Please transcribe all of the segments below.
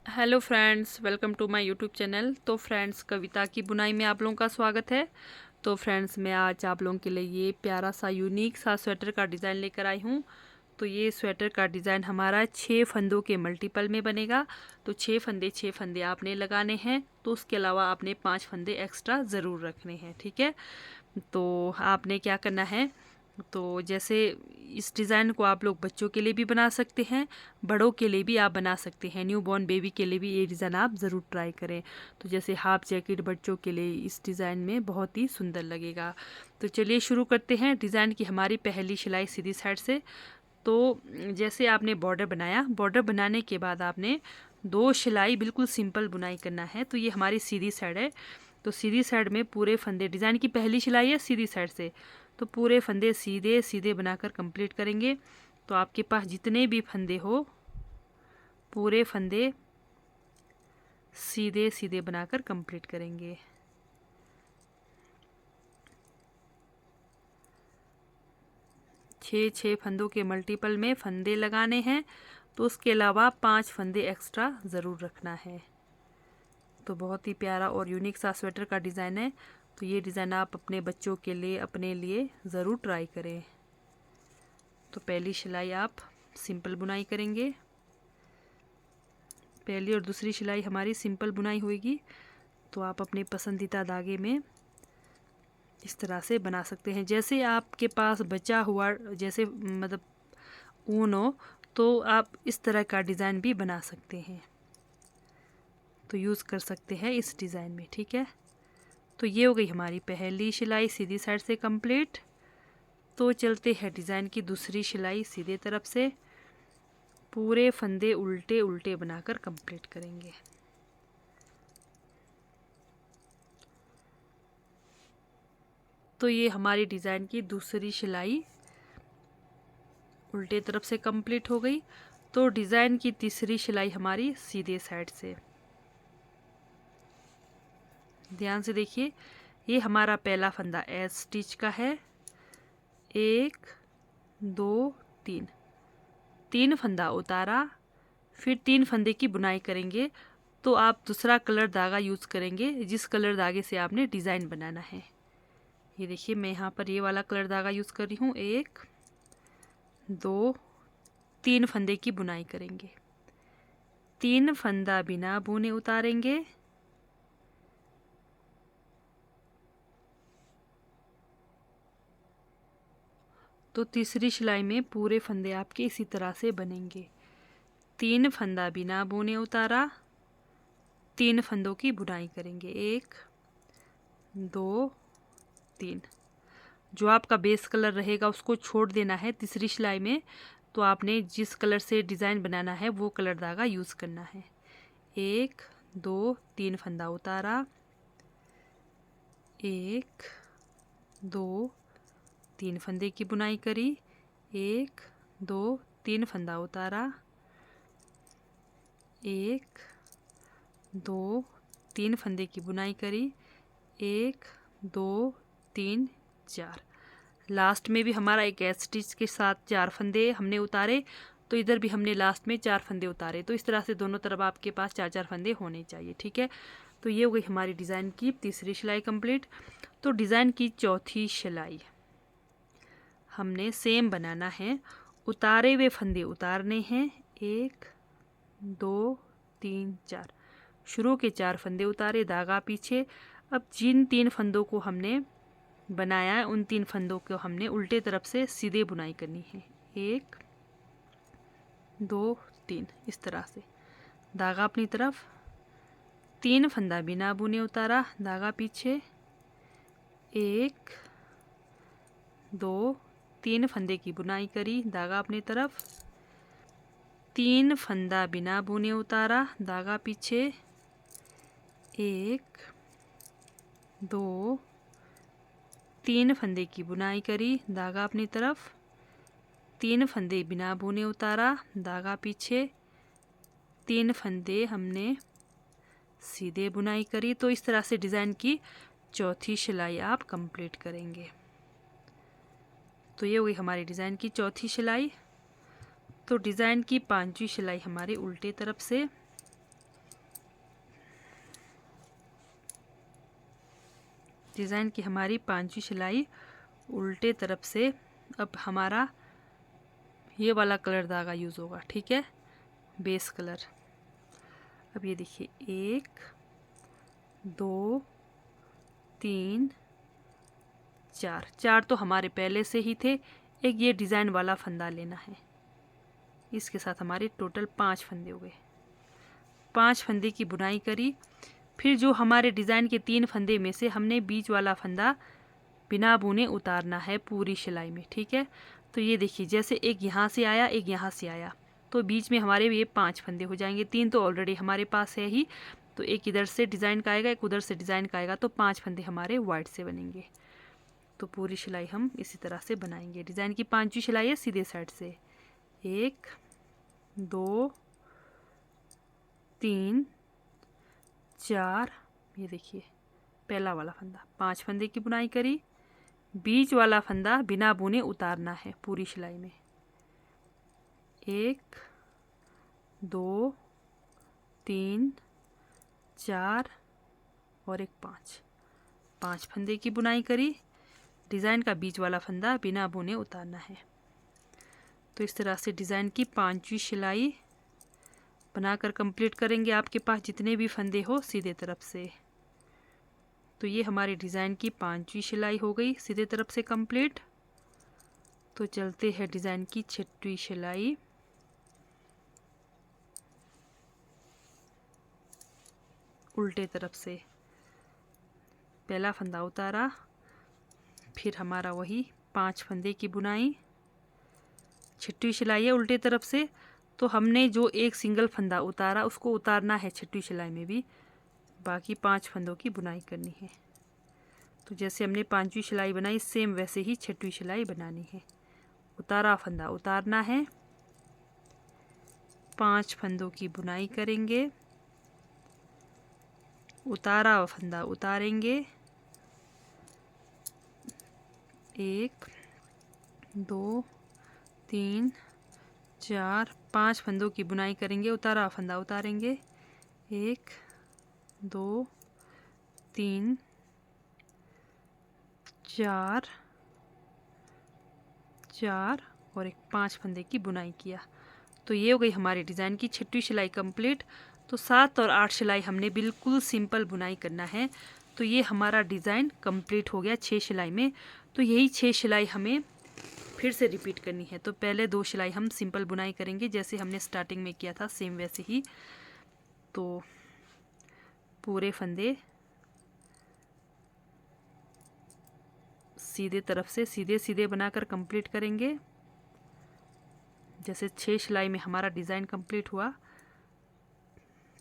Hello friends, welcome to my YouTube channel. तो friends, कविता की बुनाई में आप लोगों का स्वागत है। तो फ्रेंड्स, मैं आज आप लोगों के लिए ये प्यारा सा यूनिक सा स्वेटर का डिज़ाइन लेकर आई हूँ। तो ये स्वेटर का डिज़ाइन हमारा 6 फंदों के मल्टीपल में बनेगा। तो 6 फंदे आपने लगाने हैं। तो उसके अलावा आपने 5 फंदे एक्स्ट्रा ज़रूर रखने हैं, ठीक है। तो आपने क्या करना है, तो जैसे इस डिज़ाइन को आप लोग बच्चों के लिए भी बना सकते हैं, बड़ों के लिए भी आप बना सकते हैं। न्यू बॉर्न बेबी के लिए भी ये डिज़ाइन आप ज़रूर ट्राई करें। तो जैसे हाफ जैकेट बच्चों के लिए इस डिज़ाइन में बहुत ही सुंदर लगेगा। तो चलिए शुरू करते हैं। डिज़ाइन की हमारी पहली सिलाई सीधी साइड से। तो जैसे आपने बॉर्डर बनाया, बॉर्डर बनाने के बाद आपने 2 सिलाई बिल्कुल सिंपल बुनाई करना है। तो ये हमारी सीधी साइड है। तो सीधी साइड में पूरे फंदे, डिज़ाइन की पहली सिलाई है सीधी साइड से, तो पूरे फंदे सीधे सीधे बनाकर कंप्लीट करेंगे। तो आपके पास जितने भी फंदे हो, पूरे फंदे सीधे सीधे बनाकर कंप्लीट करेंगे। छः फंदों के मल्टीपल में फंदे लगाने हैं। तो उसके अलावा 5 फंदे एक्स्ट्रा ज़रूर रखना है। तो बहुत ही प्यारा और यूनिक सा स्वेटर का डिज़ाइन है। तो ये डिज़ाइन आप अपने बच्चों के लिए, अपने लिए ज़रूर ट्राई करें। तो पहली सिलाई आप सिंपल बुनाई करेंगे। पहली और दूसरी सिलाई हमारी सिंपल बुनाई होगी। तो आप अपने पसंदीदा धागे में इस तरह से बना सकते हैं। जैसे आपके पास बचा हुआ, जैसे मतलब ऊन हो, तो आप इस तरह का डिज़ाइन भी बना सकते हैं। तो यूज़ कर सकते हैं इस डिज़ाइन में, ठीक है। तो ये हो गई हमारी पहली सिलाई सीधी साइड से कंप्लीट। तो चलते हैं डिज़ाइन की दूसरी सिलाई सीधे तरफ से। पूरे फंदे उल्टे उल्टे बनाकर कंप्लीट करेंगे। तो ये हमारी डिज़ाइन की दूसरी सिलाई उल्टे तरफ से कंप्लीट हो गई। तो डिज़ाइन की तीसरी सिलाई हमारी सीधे साइड से। ध्यान से देखिए, ये हमारा पहला फंदा एज स्टिच का है। 1 2 3, 3 फंदा उतारा, फिर 3 फंदे की बुनाई करेंगे। तो आप दूसरा कलर धागा यूज़ करेंगे जिस कलर धागे से आपने डिज़ाइन बनाना है। ये देखिए, मैं यहाँ पर ये वाला कलर धागा यूज़ कर रही हूँ। 1 2 3 फंदे की बुनाई करेंगे। 3 फंदा बिना बुने उतारेंगे। तो तीसरी सिलाई में पूरे फंदे आपके इसी तरह से बनेंगे। 3 फंदा बिना बुने उतारा, 3 फंदों की बुनाई करेंगे। 1 2 3। जो आपका बेस कलर रहेगा उसको छोड़ देना है तीसरी सिलाई में। तो आपने जिस कलर से डिज़ाइन बनाना है वो कलर धागा यूज़ करना है। 1 2 3 फंदा उतारा, 1 2 3 फंदे की बुनाई करी, 1 2 3 फंदा उतारा, 1 2 3 फंदे की बुनाई करी, 1 2 3 4। लास्ट में भी हमारा एक एज स्टिच के साथ 4 फंदे हमने उतारे। तो इधर भी हमने लास्ट में 4 फंदे उतारे। तो इस तरह से दोनों तरफ आपके पास 4 फंदे होने चाहिए, ठीक है। तो ये हो गई हमारी डिज़ाइन की तीसरी सिलाई कंप्लीट। तो डिज़ाइन की चौथी सिलाई हमने सेम बनाना है। उतारे हुए फंदे उतारने हैं। 1 2 3 4। शुरू के 4 फंदे उतारे, धागा पीछे। अब जिन 3 फंदों को हमने बनाया है उन 3 फंदों को हमने उल्टे तरफ से सीधे बुनाई करनी है। 1 2 3, इस तरह से। धागा अपनी तरफ, 3 फंदा बिना बुने उतारा, धागा पीछे। 1 2 3 फंदे की बुनाई करी, धागा अपनी तरफ। 3 फंदा बिना बुने उतारा, धागा पीछे। 1 2 3 फंदे की बुनाई करी, धागा अपनी तरफ। 3 फंदे बिना बुने उतारा, धागा पीछे। 3 फंदे हमने सीधे बुनाई करी। तो इस तरह से डिज़ाइन की चौथी सिलाई आप कंप्लीट करेंगे। तो ये हुई हमारी डिज़ाइन की चौथी सिलाई। तो डिज़ाइन की 5वीं सिलाई हमारी उल्टे तरफ से। डिज़ाइन की हमारी 5वीं सिलाई उल्टे तरफ से। अब हमारा ये वाला कलर धागा यूज़ होगा, ठीक है, बेस कलर। अब ये देखिए 1 2 3 4, 4 तो हमारे पहले से ही थे। एक ये डिज़ाइन वाला फंदा लेना है, इसके साथ हमारे टोटल 5 फंदे हो गए। 5 फंदे की बुनाई करी। फिर जो हमारे डिज़ाइन के 3 फंदे में से हमने बीच वाला फंदा बिना बुने उतारना है पूरी सिलाई में, ठीक है। तो ये देखिए जैसे एक यहाँ से आया, एक यहाँ से आया, तो बीच में हमारे ये 5 फंदे हो जाएंगे। 3 तो ऑलरेडी हमारे पास है ही, तो एक इधर से डिज़ाइन का आएगा, एक उधर से डिज़ाइन का आएगा, तो 5 फंदे हमारे वाइट से बनेंगे। तो पूरी सिलाई हम इसी तरह से बनाएंगे। डिज़ाइन की 5वीं सिलाई है सीधे साइड से। 1 2 3 4, ये देखिए पहला वाला फंदा, 5 फंदे की बुनाई करी। बीच वाला फंदा बिना बुने उतारना है पूरी सिलाई में। 1 2 3 4 और एक 5 फंदे की बुनाई करी। डिज़ाइन का बीच वाला फंदा बिना बुने उतारना है। तो इस तरह से डिज़ाइन की 5वीं सिलाई बनाकर कंप्लीट करेंगे, आपके पास जितने भी फंदे हो सीधे तरफ से। तो ये हमारी डिज़ाइन की 5वीं सिलाई हो गई सीधे तरफ से कंप्लीट। तो चलते हैं डिज़ाइन की 6वीं सिलाई। उल्टे तरफ से पहला फंदा उतारा, फिर हमारा वही 5 फंदे की बुनाई। 6वीं सिलाई है उल्टे तरफ से, तो हमने जो एक सिंगल फंदा उतारा उसको उतारना है 6वीं सिलाई में भी। बाकी 5 फंदों की बुनाई करनी है। तो जैसे हमने 5वीं सिलाई बनाई सेम वैसे ही 6वीं सिलाई बनानी है। उतारा फंदा उतारना है, 5 फंदों की बुनाई करेंगे, उतारा फंदा उतारेंगे, 1 2 3 4 5 फंदों की बुनाई करेंगे, उतारा फंदा उतारेंगे, 1 2 3 4 4 और एक 5 फंदे की बुनाई किया। तो ये हो गई हमारी डिज़ाइन की 6वीं सिलाई कंप्लीट। तो 7 और 8 सिलाई हमने बिल्कुल सिंपल बुनाई करना है। तो ये हमारा डिज़ाइन कंप्लीट हो गया 6 सिलाई में। तो यही 6 सिलाई हमें फिर से रिपीट करनी है। तो पहले 2 सिलाई हम सिंपल बुनाई करेंगे जैसे हमने स्टार्टिंग में किया था सेम वैसे ही। तो पूरे फंदे सीधे तरफ से सीधे सीधे बनाकर कंप्लीट करेंगे। जैसे 6 सिलाई में हमारा डिज़ाइन कंप्लीट हुआ,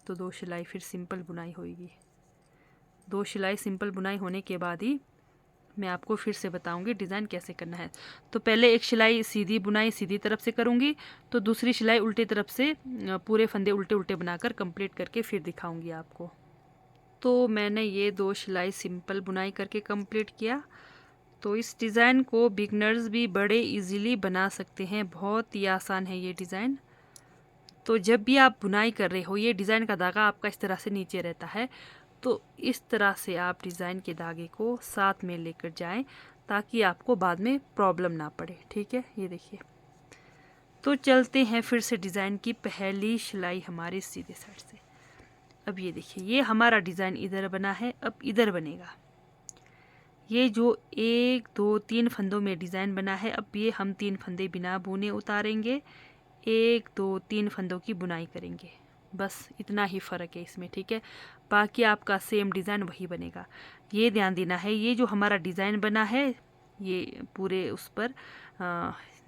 तो 2 सिलाई फिर सिंपल बुनाई होगी। 2 सिलाई सिंपल बुनाई होने के बाद ही मैं आपको फिर से बताऊंगी डिज़ाइन कैसे करना है। तो पहले एक सिलाई सीधी बुनाई सीधी तरफ से करूंगी, तो दूसरी सिलाई उल्टे तरफ से पूरे फंदे उल्टे उल्टे बनाकर कंप्लीट करके फिर दिखाऊंगी आपको। तो मैंने ये 2 सिलाई सिंपल बुनाई करके कंप्लीट किया। तो इस डिज़ाइन को बिगनर्स भी बड़े इजीली बना सकते हैं, बहुत ही आसान है ये डिज़ाइन। तो जब भी आप बुनाई कर रहे हो, ये डिज़ाइन का धागा आपका इस तरह से नीचे रहता है, तो इस तरह से आप डिज़ाइन के धागे को साथ में लेकर जाएं ताकि आपको बाद में प्रॉब्लम ना पड़े, ठीक है। ये देखिए, तो चलते हैं फिर से डिज़ाइन की पहली सिलाई हमारी सीधे साइड से। अब ये देखिए, ये हमारा डिज़ाइन इधर बना है, अब इधर बनेगा। ये जो 1 2 3 फंदों में डिज़ाइन बना है, अब ये हम 3 फंदे बिना बुने उतारेंगे, 1 2 3 फंदों की बुनाई करेंगे। बस इतना ही फ़र्क है इसमें, ठीक है। बाकी आपका सेम डिज़ाइन वही बनेगा। ये ध्यान देना है, ये जो हमारा डिज़ाइन बना है ये पूरे उस पर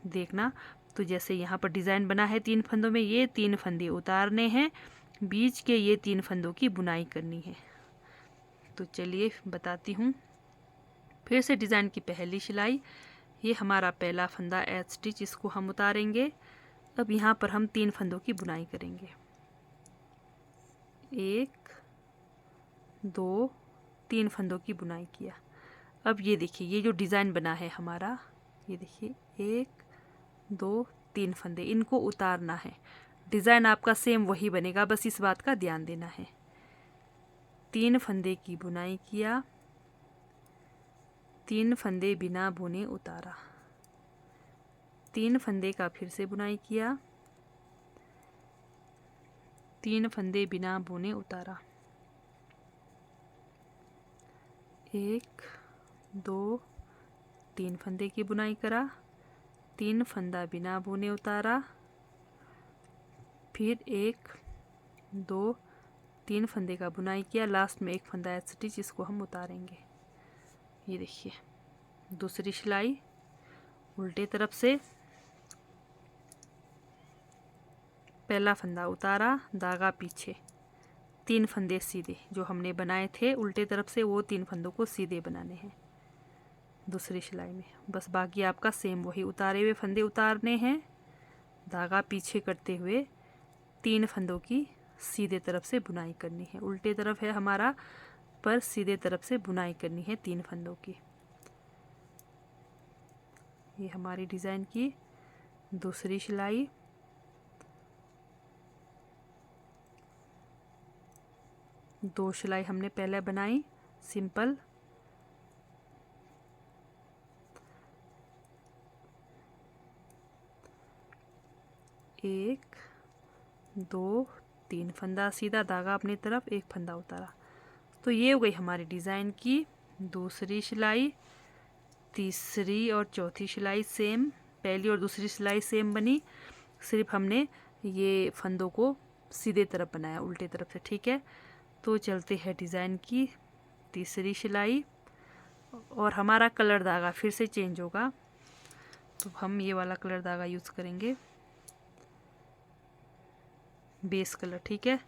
देखना। तो जैसे यहाँ पर डिज़ाइन बना है 3 फंदों में, ये 3 फंदे उतारने हैं, बीच के ये 3 फंदों की बुनाई करनी है। तो चलिए बताती हूँ फिर से। डिज़ाइन की पहली सिलाई, ये हमारा पहला फंदा एच स्टिच, इसको हम उतारेंगे। अब यहाँ पर हम 3 फंदों की बुनाई करेंगे, 1 2 3 फंदों की बुनाई किया। अब ये देखिए, ये जो डिज़ाइन बना है हमारा, ये देखिए 1 2 3 फंदे, इनको उतारना है। डिज़ाइन आपका सेम वही बनेगा, बस इस बात का ध्यान देना है। 3 फंदे की बुनाई किया, 3 फंदे बिना बुने उतारा, 3 फंदे का फिर से बुनाई किया, 3 फंदे बिना बुने उतारा, 1 2 3 फंदे की बुनाई करा, 3 फंदा बिना बुने उतारा, फिर 1 2 3 फंदे का बुनाई किया, लास्ट में एक फंदा स्टिच, इसको हम उतारेंगे। ये देखिए दूसरी सिलाई उल्टे तरफ से, पहला फंदा उतारा, धागा पीछे, 3 फंदे सीधे जो हमने बनाए थे उल्टे तरफ से, वो 3 फंदों को सीधे बनाने हैं दूसरी सिलाई में। बस बाकी आपका सेम वही उतारे हुए फंदे उतारने हैं, धागा पीछे करते हुए 3 फंदों की सीधे तरफ से बुनाई करनी है। उल्टे तरफ है हमारा, पर सीधे तरफ से बुनाई करनी है 3 फंदों की। ये हमारी डिज़ाइन की दूसरी सिलाई। दो सिलाई हमने पहले बनाई सिंपल, एक 2 3 फंदा सीधा, धागा अपनी तरफ, एक फंदा उतारा। तो ये हो गई हमारी डिज़ाइन की दूसरी सिलाई। तीसरी और चौथी सिलाई सेम, पहली और दूसरी सिलाई सेम बनी, सिर्फ हमने ये फंदों को सीधे तरफ बनाया उल्टे तरफ से। ठीक है, तो चलते हैं डिज़ाइन की तीसरी सिलाई, और हमारा कलर धागा फिर से चेंज होगा, तो हम ये वाला कलर धागा यूज़ करेंगे, बेस कलर। ठीक है,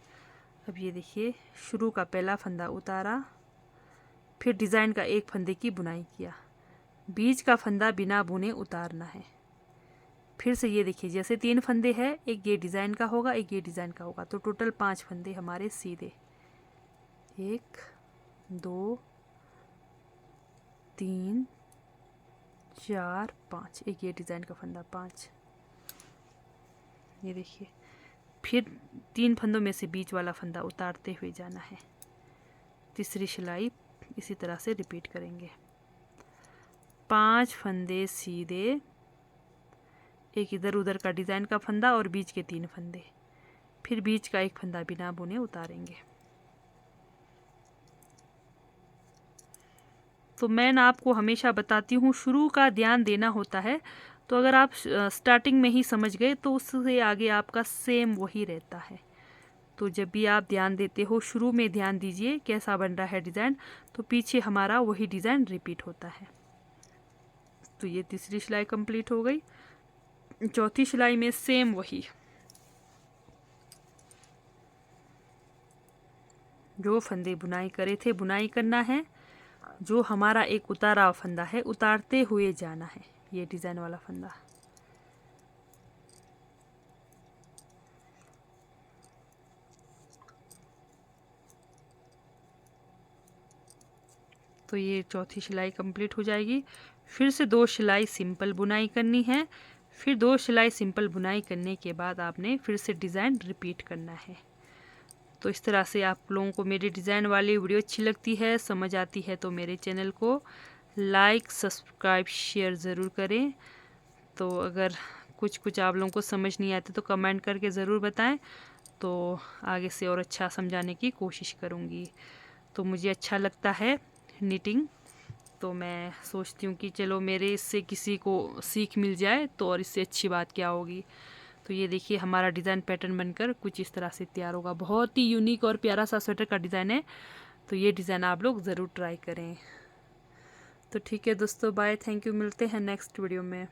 अब ये देखिए शुरू का पहला फंदा उतारा, फिर डिज़ाइन का एक फंदे की बुनाई किया, बीच का फंदा बिना बुने उतारना है। फिर से ये देखिए जैसे 3 फंदे हैं, एक ये डिज़ाइन का होगा, एक ये डिज़ाइन का होगा, तो टोटल 5 फंदे हमारे सीधे, 1 2 3 4 5, एक ये डिज़ाइन का फंदा 5। ये देखिए फिर 3 फंदों में से बीच वाला फंदा उतारते हुए जाना है। तीसरी सिलाई इसी तरह से रिपीट करेंगे, 5 फंदे सीधे, एक इधर उधर का डिज़ाइन का फंदा और बीच के 3 फंदे, फिर बीच का एक फंदा बिना बुने उतारेंगे। तो मैं ना आपको हमेशा बताती हूँ शुरू का ध्यान देना होता है, तो अगर आप स्टार्टिंग में ही समझ गए तो उससे आगे आपका सेम वही रहता है। तो जब भी आप ध्यान देते हो शुरू में ध्यान दीजिए कैसा बन रहा है डिज़ाइन, तो पीछे हमारा वही डिज़ाइन रिपीट होता है। तो ये तीसरी सिलाई कंप्लीट हो गई। चौथी सिलाई में सेम वही, जो फंदे बुनाई करे थे बुनाई करना है, जो हमारा एक उतारा फंदा है उतारते हुए जाना है, ये डिज़ाइन वाला फंदा। तो ये चौथी सिलाई कंप्लीट हो जाएगी। फिर से 2 सिलाई सिंपल बुनाई करनी है, फिर 2 सिलाई सिंपल बुनाई करने के बाद आपने फिर से डिज़ाइन रिपीट करना है। तो इस तरह से आप लोगों को मेरी डिज़ाइन वाली वीडियो अच्छी लगती है, समझ आती है, तो मेरे चैनल को लाइक सब्सक्राइब शेयर ज़रूर करें। तो अगर कुछ आप लोगों को समझ नहीं आते तो कमेंट करके ज़रूर बताएं, तो आगे से और अच्छा समझाने की कोशिश करूँगी। तो मुझे अच्छा लगता है निटिंग, तो मैं सोचती हूँ कि चलो मेरे इससे किसी को सीख मिल जाए तो और इससे अच्छी बात क्या होगी। तो ये देखिए हमारा डिज़ाइन पैटर्न बनकर कुछ इस तरह से तैयार होगा। बहुत ही यूनिक और प्यारा सा स्वेटर का डिज़ाइन है, तो ये डिज़ाइन आप लोग ज़रूर ट्राई करें। तो ठीक है दोस्तों, बाय, थैंक यू, मिलते हैं नेक्स्ट वीडियो में।